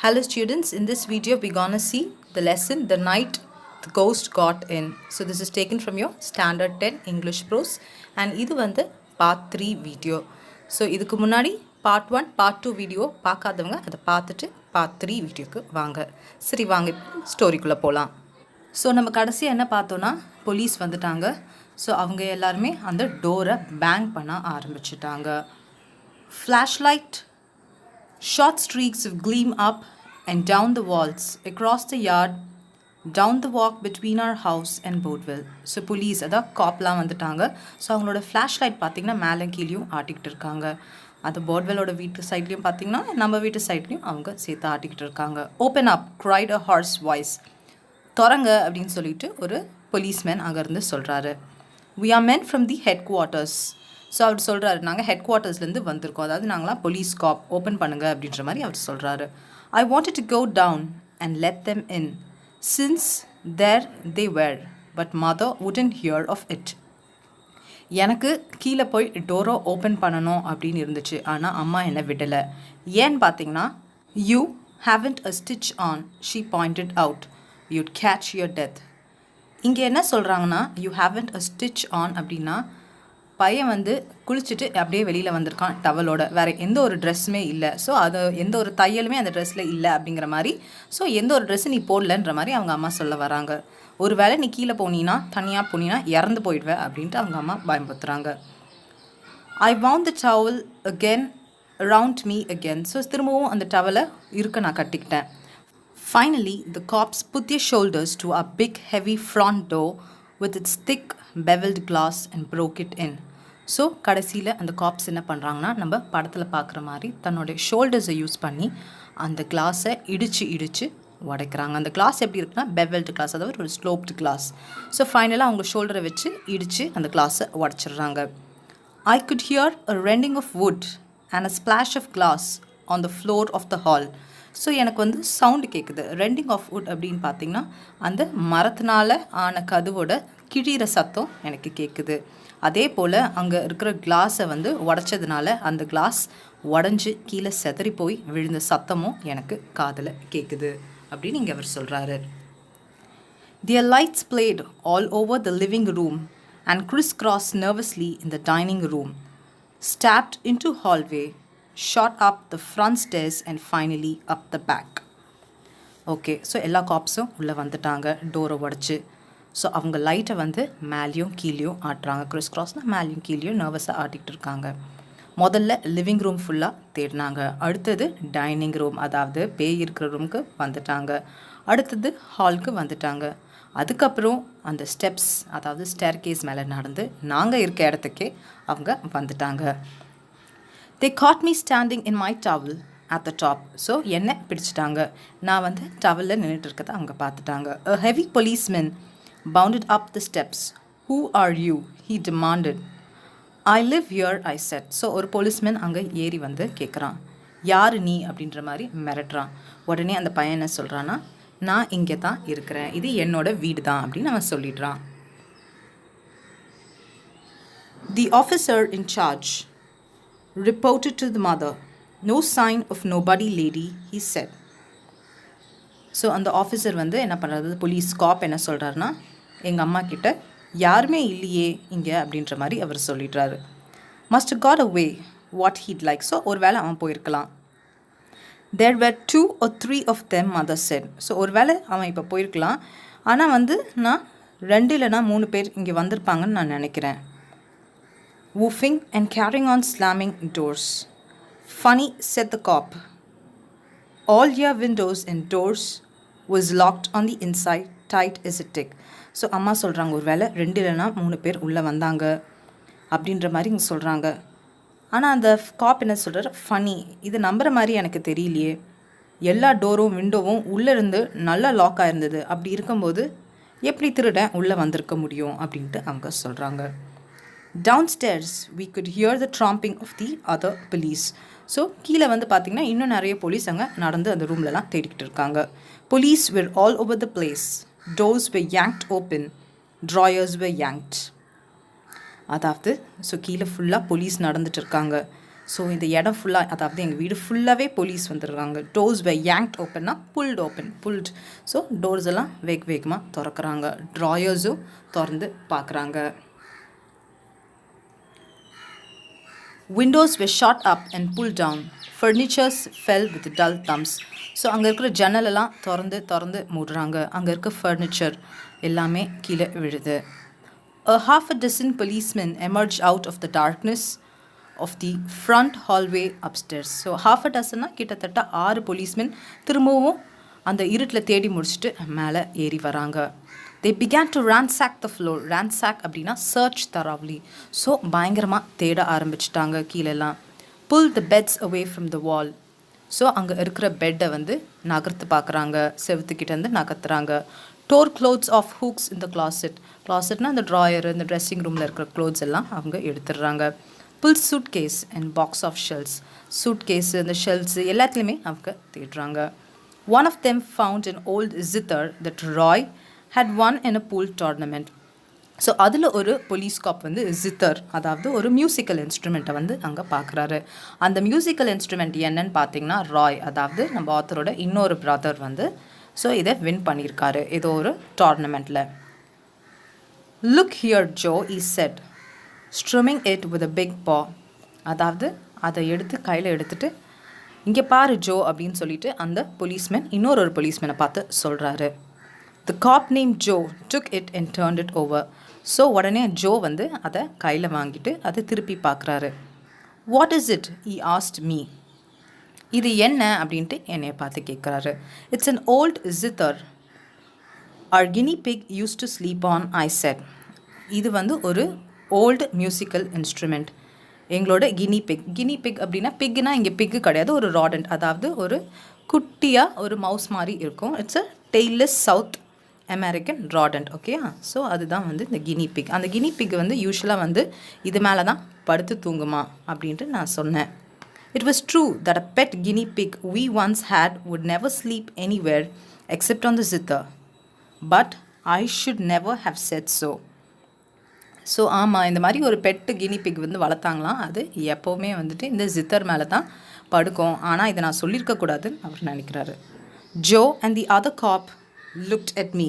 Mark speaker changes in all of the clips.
Speaker 1: Hello students, in this video we're gonna see the lesson The Night the Ghost Got In. So this is taken from your Standard 10 English Prose and இது வந்து part 3 video. So இதுக்கு முன்னாடி part 1, part 2 video பார்க்காதவங்க அதை பார்த்துட்டு part 3 வீடியோக்கு வாங்க. சரி வாங்க ஸ்டோரிக்குள்ளே போகலாம். ஸோ நம்ம கடைசியாக என்ன பார்த்தோன்னா போலீஸ் வந்துட்டாங்க. ஸோ அவங்க எல்லாருமே அந்த டோரை பேங் பண்ண ஆரம்பிச்சிட்டாங்க. Flashlight short streaks of gleam up and down the walls, across the yard, down the walk between our house and Boardwell. So police அதான் காப்லாம் வந்துட்டாங்க. ஸோ அவங்களோட ஃப்ளாஷ்லைட் பார்த்திங்கன்னா மேலே கீழேயும் ஆட்டிக்கிட்டு இருக்காங்க. அது போர்ட்வெல்லோட வீட்டு சைட்லேயும் பார்த்திங்கன்னா நம்ம வீட்டு சைட்லேயும் அவங்க சேர்த்து ஆட்டிக்கிட்டு இருக்காங்க. Open up cried a hoarse voice. தொடங்க அப்படின்னு சொல்லிட்டு ஒரு போலீஸ்மேன் அங்கேருந்து சொல்கிறாரு. We are men from the headquarters. So அவர் சொல்கிறாரு, நாங்கள் ஹெட் குவார்ட்டர்ஸ்லேருந்து வந்திருக்கோம், அதாவது நாங்களாம் போலீஸ் காப், ஓப்பன் பண்ணுங்கள் அப்படின்ற மாதிரி அவர் சொல்கிறாரு. I wanted to go down and let them in since there they were but mother wouldn't hear of it. எனக்கு கீழே போய் டோரை ஓப்பன் பண்ணணும் அப்படின்னு இருந்துச்சு, ஆனால் அம்மா என்னை விடலை. ஏன்னு பார்த்தீங்கன்னா you haven't a stitch on, she pointed out, you'd catch your death. இங்கே என்ன சொல்கிறாங்கன்னா you haven't a stitch on அப்படின்னா பையன் வந்து குளிச்சுட்டு அப்படியே வெளியில் வந்திருக்கான் டவலோட, வேறு எந்த ஒரு ட்ரெஸ்ஸுமே இல்லை. ஸோ அது எந்த ஒரு தையலுமே அந்த ட்ரெஸ்ஸில் இல்லை அப்படிங்கிற மாதிரி. ஸோ எந்த ஒரு ட்ரெஸ்ஸு நீ போடலன்ற மாதிரி அவங்க அம்மா சொல்ல வராங்க. ஒரு வேளை நீ கீழே போனீன்னா, தனியாக போனீங்கன்னா இறந்து போயிடுவேன் அப்படின்ட்டு அவங்க அம்மா பயன்படுத்துகிறாங்க. I wound the towel again around me again. So திரும்பவும் அந்த டவலை இருக்க நான் கட்டிக்கிட்டேன். Finally the cops put their shoulders to a big heavy front door with its thick beveled glass and broke it in. So கடைசியில் அந்த cops என்ன பண்ணுறாங்கன்னா நம்ம படத்தில் பார்க்குற மாதிரி தன்னுடைய ஷோல்டர்ஸை யூஸ் பண்ணி அந்த கிளாஸை இடித்து உடைக்கிறாங்க. அந்த கிளாஸ் எப்படி இருக்குன்னா பெவல்டு கிளாஸ், அதாவது ஒரு ஸ்லோப்டு கிளாஸ். ஸோ ஃபைனலாக அவங்க ஷோல்டரை வச்சு இடித்து அந்த கிளாஸை உடச்சிடுறாங்க. I could hear a rending of wood and a splash of glass on the floor of the hall. So எனக்கு வந்து சவுண்டு கேட்குது. ரெண்டிங் ஆஃப் வுட் அப்படின்னு பார்த்தீங்கன்னா அந்த மரத்தினால ஆன கதவோட கிழிகிற சத்தம் எனக்கு கேட்குது. அதே போல் அங்கே இருக்கிற கிளாஸை வந்து உடச்சதுனால அந்த கிளாஸ் உடஞ்சி கீழே செதறி போய் விழுந்த சத்தமும் எனக்கு காதில் கேட்குது அப்படின்னு இங்கே அவர் சொல்கிறாரு. Their lights played all over the living room and crisscrossed nervously in the dining room, stabbed into hallway, shot up the front stairs and finally up the back. Okay, so எல்லா காப்ஸும் உள்ளே வந்துட்டாங்க டோரை உடச்சி. ஸோ அவங்க லைட்டை வந்து மேலேயும் கீழேயும் ஆட்டுறாங்க. கிறிஸ் கிராஸ்னால் மேலேயும் கீழேயும் நர்வஸாக ஆட்டிகிட்டு இருக்காங்க. முதல்ல லிவிங் ரூம் ஃபுல்லாக தேடினாங்க. அடுத்தது டைனிங் ரூம், அதாவது பேய் இருக்கிற ரூமுக்கு வந்துட்டாங்க. அடுத்தது ஹாலுக்கு வந்துட்டாங்க. அதுக்கப்புறம் அந்த ஸ்டெப்ஸ், அதாவது ஸ்டேர் கேஸ் மேலே நடந்து நாங்கள் இருக்க இடத்துக்கே அவங்க வந்துட்டாங்க. They caught me standing in my towel at the top. So என்னை பிடிச்சிட்டாங்க. நான் வந்து டவலில் நின்றுட்டு இருக்கதை அவங்க பார்த்துட்டாங்க. A heavy policeman bounded up the steps. Who are you? He demanded. I live here, I said. So ஒரு போலீஸ்மேன் அங்கே ஏறி வந்து கேட்குறான், யார் நீ அப்படின்ற மாதிரி மிரட்டுறான். உடனே அந்த பையன் என்ன சொல்கிறான்னா, நான் இங்கே தான் இருக்கிறேன், இது என்னோட வீடு தான் அப்படின்னு அவன் சொல்லிடுறான். The officer in charge reported to the mother. No sign of nobody lady, he said. So அந்த ஆஃபீஸர் வந்து என்ன பண்ணுறது, போலீஸ் காப் என்ன சொல்கிறாருன்னா, எங்கள் அம்மா கிட்ட யாருமே இல்லையே இங்கே அப்படின்ற மாதிரி அவர் சொல்லிடுறாரு. Must got a way what heat like. So ஒரு வேளை அவன் போயிருக்கலாம். தேர் வேர் 2 or 3 of them, mother said. So ஒரு வேளை அவன் இப்போ போயிருக்கலாம், ஆனால் வந்து நான் 2 இல்லைனா 3 பேர் இங்கே வந்திருப்பாங்கன்னு நான் நினைக்கிறேன். woofing and carrying on slamming doors. Funny, said the cop. All your windows and doors was locked on the inside, tight as a tick. So அம்மா சொல்கிறாங்க, ஒரு வேளை 2 இல்லைனா 3 பேர் உள்ளே வந்தாங்க அப்படின்ற மாதிரி இங்கே சொல்கிறாங்க. ஆனால் அந்த காப் என்ன சொல்கிறார், ஃபனி, இது நம்புகிற மாதிரி எனக்கு தெரியலையே, எல்லா டோரும் விண்டோவும் உள்ளே இருந்து நல்லா லாக் ஆயிருந்தது, அப்படி இருக்கும்போது எப்படி திருடன் உள்ளே வந்திருக்க முடியும் அப்படின்ட்டு அவங்க சொல்கிறாங்க. Downstairs we could hear the tromping of the other police. So கீழே வந்து பார்த்திங்கன்னா இன்னும் நிறைய போலீஸ் அங்கே நடந்து அந்த ரூம்லலாம் தேடிக்கிட்டு இருக்காங்க. Police were all over the place. Doors were yanked open. Drawers were yanked. அதாவது ஸோ கீழே ஃபுல்லாக போலீஸ் நடந்துட்டு இருக்காங்க. ஸோ இந்த இடம் ஃபுல்லாக, அதாவது எங்கள் வீடு ஃபுல்லாகவே போலீஸ் வந்துடுறாங்க. டோர்ஸ் வே யாங்க்ட் ஓப்பன்னா pulled open, pulled. So doors எல்லாம் வேகமாக திறக்கிறாங்க. ட்ராயர்ஸும் திறந்து பார்க்குறாங்க. Windows were shot up and pulled down. Furnitures fell with dull thumps. So அங்கே இருக்கிற ஜன்னலெல்லாம் திறந்து மூடுறாங்க. அங்கே இருக்க ஃபர்னிச்சர் எல்லாமே கீழே விழுது. A half a dozen policemen emerged out of the darkness of the front hallway upstairs. So half a dozen கிட்டத்தட்ட 6 policemen திரும்பவும் அந்த இருட்டில் தேடி முடிச்சுட்டு மேலே ஏறி வராங்க. They began to ransack the floor. Ransack அப்படின்னா search thoroughly. ஸோ பயங்கரமாக தேட ஆரம்பிச்சிட்டாங்க கீழெல்லாம். Pull the beds away from the wall. So அங்கே இருக்கிற பெட்டை வந்து நகர்த்து பார்க்குறாங்க, செவுத்துக்கிட்டேருந்து நகர்த்துறாங்க. Tore clothes off hooks in the closet. Closetனா அந்த ட்ராயர், இந்த ட்ரெஸ்ஸிங் ரூமில் இருக்கிற க்ளோத்ஸ் எல்லாம் அவங்க எடுத்துடுறாங்க. Pull suitcase and box of shells. Suitcase, இந்த ஷெல்ஸு எல்லாத்துலேயுமே அவங்க தேடுறாங்க. One of them found an old zither that Roy had won in a pool tournament. So அதில் ஒரு போலீஸ் காப் வந்து ஜித்தர், அதாவது ஒரு மியூசிக்கல் இன்ஸ்ட்ருமெண்ட்டை வந்து அங்கே பார்க்குறாரு. அந்த மியூசிக்கல் இன்ஸ்ட்ருமெண்ட் என்னன்னு பார்த்தீங்கன்னா ராய், அதாவது நம்ம ஆத்தரோட இன்னொரு பிரதர் வந்து ஸோ இதை வின் பண்ணியிருக்காரு ஏதோ ஒரு டோர்னமெண்ட்டில். Look here Joe is set, strumming it with a big paw. அதாவது அதை எடுத்து கையில் எடுத்துகிட்டு இங்கே பாரு ஜோ அப்படின்னு சொல்லிட்டு அந்த போலீஸ்மேன் இன்னொரு போலீஸ்மேனை பார்த்து சொல்கிறாரு. The cop named Joe took it and turned it over. So உடனே ஜோ வந்து அதை கையில் வாங்கிட்டு அதை திருப்பி பார்க்குறாரு. What is it? He asked me. இது என்ன அப்படின்ட்டு என்னைய பார்த்து கேட்குறாரு. It's an old zither. Our guinea pig used to sleep on, I said. இது வந்து ஒரு ஓல்டு மியூசிக்கல் இன்ஸ்ட்ருமெண்ட். எங்களோட கினி பிக் அப்படின்னா பிக்னா இங்கே பிக்கு கிடையாது, ஒரு ராடண்ட், அதாவது ஒரு குட்டியாக ஒரு மவுஸ் மாதிரி இருக்கும். It's a tailless South American rodent. ஓகேயா? ஸோ அதுதான் வந்து இந்த கினி பிக். அந்த கினி பிக் வந்து யூஸ்வலாக வந்து இது மேலே தான் படுத்து தூங்குமா அப்படின்ட்டு நான் சொன்னேன். It was true that a pet guinea pig we once had would never sleep anywhere except on the zither. But I should never have said so. So ஆமாம், இந்த மாதிரி ஒரு பெட்டு கினி பிக் வந்து வளர்த்தாங்களாம். அது எப்போவுமே வந்துட்டு இந்த ஜித்தர் மேலே தான் படுக்கும். ஆனால் இதை நான் சொல்லியிருக்கக்கூடாதுன்னு அவர் நினைக்கிறாரு. Joe and the other cop looked at me.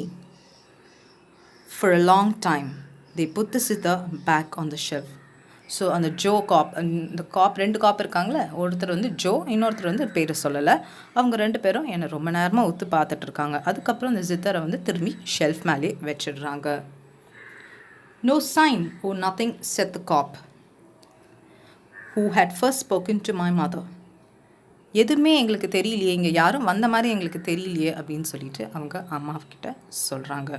Speaker 1: For a long time, they put the zither back on the shelf. So அந்த ஜோ காப், இந்த காப் 2 காப் இருக்காங்களே, ஒருத்தர் வந்து ஜோ, இன்னொருத்தர் வந்து பேர் சொல்லலை. அவங்க 2 பேரும் என்னை ரொம்ப நேரமாக ஒத்து பார்த்துட்ருக்காங்க. அதுக்கப்புறம் இந்த ஜித்தரை வந்து திரும்பி ஷெல்ஃப் மேலே வச்சிடுறாங்க. No sign or nothing, said the cop, who had first spoken to my mother. எதுவுமே எங்களுக்கு தெரியலையே, இங்கே யாரும் வந்த மாதிரி எங்களுக்கு தெரியலையே அப்படின்னு சொல்லிட்டு அவங்க அம்மாக்கிட்ட சொல்கிறாங்க.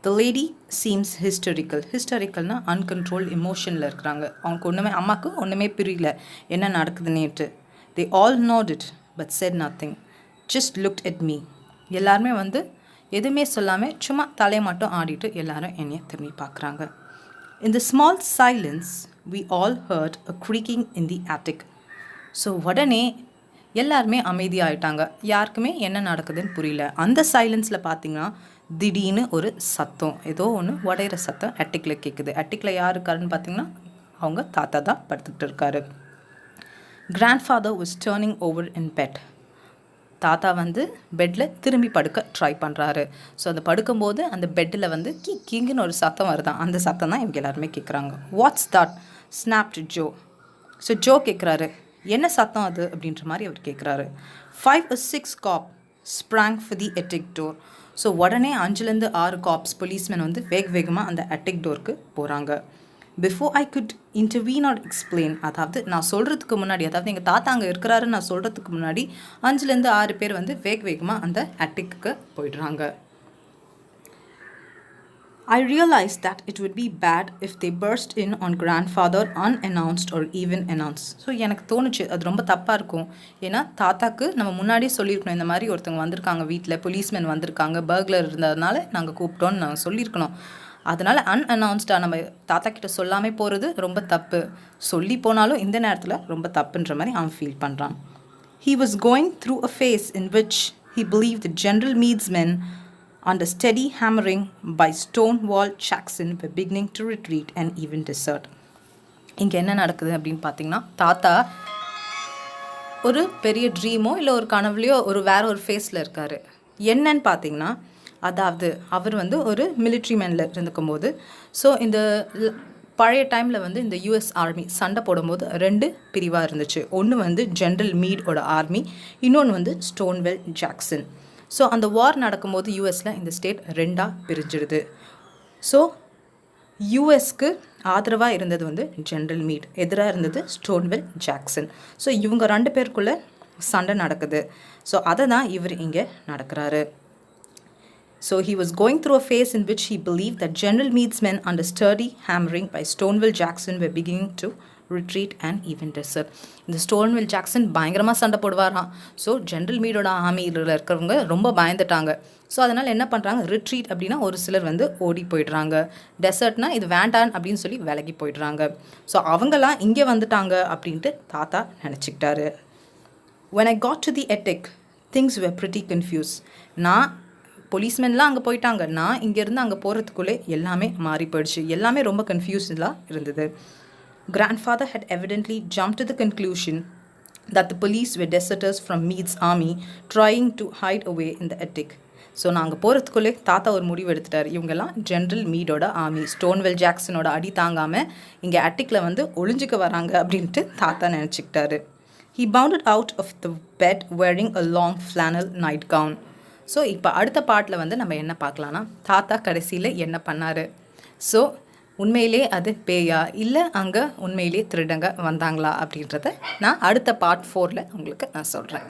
Speaker 1: The lady seems hysterical. ஹிஸ்டரிக்கல்னா அன்கண்ட்ரோல்ட் எமோஷனில் இருக்கிறாங்க. அவங்களுக்கு அம்மாவுக்கு ஒன்றுமே புரியல என்ன நடக்குதுன்னேட்டு. They all nodded but said nothing. Just looked at me. எல்லாருமே வந்து எதுவுமே சொல்லாமல் சும்மா தலையை மட்டும் ஆடிட்டு எல்லாரும் என்னைய திரும்பி பார்க்குறாங்க. In the small silence, we all heard a creaking in the attic. So உடனே எல்லாருமே அமைதியாகிட்டாங்க. யாருக்குமே என்ன நடக்குதுன்னு புரியல. அந்த சைலன்ஸில் பார்த்தீங்கன்னா திடீர்னு ஒரு சத்தம், ஏதோ ஒன்று உடையிற சத்தம் அட்டிக்கில் கேட்குது. அட்டிக்கில் யார் இருக்காருன்னு பார்த்தீங்கன்னா அவங்க தாத்தா தான் படுத்துக்கிட்டு இருக்காரு. Grandfather was turning over in bed. தாத்தா வந்து பெட்டில் திரும்பி படுக்க ட்ரை பண்ணுறாரு. ஸோ அந்த படுக்கும்போது அந்த பெட்டில் வந்து கிங்குன்னு ஒரு சத்தம் வருதான். அந்த சத்தம் தான் இவங்க எல்லாருமே கேட்குறாங்க. What's that? Snapped Joe. So Joe கேட்குறாரு, என்ன சத்தம் அது அப்படின்ற மாதிரி அவர் கேட்குறாரு. 5 or 6 cop sprang for the attic door. So உடனே 5லேருந்து 6 காப்ஸ் போலீஸ்மேன் வந்து வேகமாக அந்த அட்டிக் டோருக்கு போகிறாங்க. Before I could intervene or explain, அதாவது நான் சொல்கிறதுக்கு முன்னாடி, அதாவது எங்கள் தாத்தா அங்கே இருக்கிறாருன்னு நான் சொல்கிறதுக்கு முன்னாடி 5லேருந்து 6 பேர் வந்து வேகமாக அந்த அட்டிக்கு போயிடுறாங்க. I realized that it would be bad if they burst in on grandfather unannounced or even announced. So எனக்கு தோணுச்சு அது ரொம்ப தப்பாக இருக்கும். ஏன்னா தாத்தாக்கு நம்ம முன்னாடியே சொல்லியிருக்கணும், இந்த மாதிரி ஒருத்தவங்க வந்திருக்காங்க வீட்டில், போலீஸ்மேன் வந்திருக்காங்க, பர்க்லர் இருந்ததுனால நாங்கள் கூப்பிட்டோன்னு நாங்கள் சொல்லியிருக்கணும். அதனால் அன்அனௌன்ஸ்டாக நம்ம தாத்தா கிட்ட சொல்லாமல் போகிறது ரொம்ப தப்பு. சொல்லி போனாலும் இந்த நேரத்தில் ரொம்ப தப்புன்ற மாதிரி அவன் ஃபீல் பண்ணுறான். He was going through a phase in which he believed the General Meade's men under steady hammering by Stonewall Jackson were beginning to retreat and even desert. இங்கே என்ன நடக்குது அப்படின்னு பார்த்தீங்கன்னா, தாத்தா ஒரு பெரிய ட்ரீமோ இல்லை ஒரு கனவுலையோ வேற ஒரு ஃபேஸில் இருக்கார். என்னன்னு பார்த்தீங்கன்னா, அதாவது அவர் வந்து ஒரு மிலிட்ரி மேனில் இருந்துக்கும்போது, ஸோ இந்த பழைய டைமில் வந்து இந்த யூஎஸ் ஆர்மி சண்டை போடும்போது 2 பிரிவாக இருந்துச்சு. ஒன்று வந்து ஜென்ரல் மீடோட ஆர்மி, இன்னொன்று வந்து ஸ்டோன்வெல் ஜாக்சன். ஸோ அந்த வார் நடக்கும்போது யூஎஸில் இந்த ஸ்டேட் 2ஆக பிரிஞ்சிடுது. ஸோ யூஎஸ்க்கு ஆதரவாக இருந்தது வந்து ஜென்ரல் மீட், எதிராக இருந்தது ஸ்டோன்வெல் ஜாக்சன். ஸோ இவங்க 2 பேருக்குள்ளே சண்டை நடக்குது. ஸோ அதை தான் இவர் இங்கே நடக்கிறாரு. So he was going through a phase in which he believed that General Meade's men, under sturdy hammering by Stonewall Jackson, were beginning to retreat and even desert. இந்த ஸ்டோன்வெல் Jackson பயங்கரமாக சண்டை போடுவாராம். ஸோ ஜென்ரல் மீடோட ஆர்மியில் இருக்கிறவங்க ரொம்ப பயந்துட்டாங்க. So அதனால் என்ன பண்ணுறாங்க, ரிட்ரீட் அப்படின்னா ஒரு சிலர் வந்து ஓடி போயிடுறாங்க, டெசர்ட்னா இது வேண்டான் அப்படின்னு சொல்லி விலகி போயிடுறாங்க. ஸோ அவங்களாம் இங்கே வந்துட்டாங்க அப்படின்ட்டு தாத்தா நினச்சிக்கிட்டாரு. When I got to the attic, things were pretty confused. நான் போலீஸ்மென்லாம் அங்கே போயிட்டாங்க, நான் இங்கேருந்து அங்கே போகிறதுக்குள்ளே எல்லாமே மாறி போயிடுச்சு, எல்லாமே ரொம்ப கன்ஃபியூஸ்டாக இருந்தது. Grandfather had evidently jumped to the conclusion that the police were deserters from Meade's army trying to hide away in the attic. So நாங்கள் போகிறதுக்குள்ளே தாத்தா ஒரு முடிவு எடுத்துட்டார், இவங்கெல்லாம் ஜென்ரல் மீடோட ஆர்மி, ஸ்டோன்வெல் ஜாக்சனோட அடி தாங்காமல் இங்கே அட்டிக்கில் வந்து ஒளிஞ்சிக்க வராங்க அப்படின்ட்டு தாத்தா நினச்சிக்கிட்டாரு. He bounded out of the bed wearing a long flannel nightgown. So இப்போ அடுத்த பாட்டில் வந்து நம்ம என்ன பார்க்கலான்னா, தாத்தா கடைசியில் என்ன பண்ணார், ஸோ உண்மையிலே அது பேயா இல்லை அங்கே உண்மையிலே திருடங்க வந்தாங்களா அப்படின்றத நான் அடுத்த பார்ட் 4ல் உங்களுக்கு நான் சொல்கிறேன்.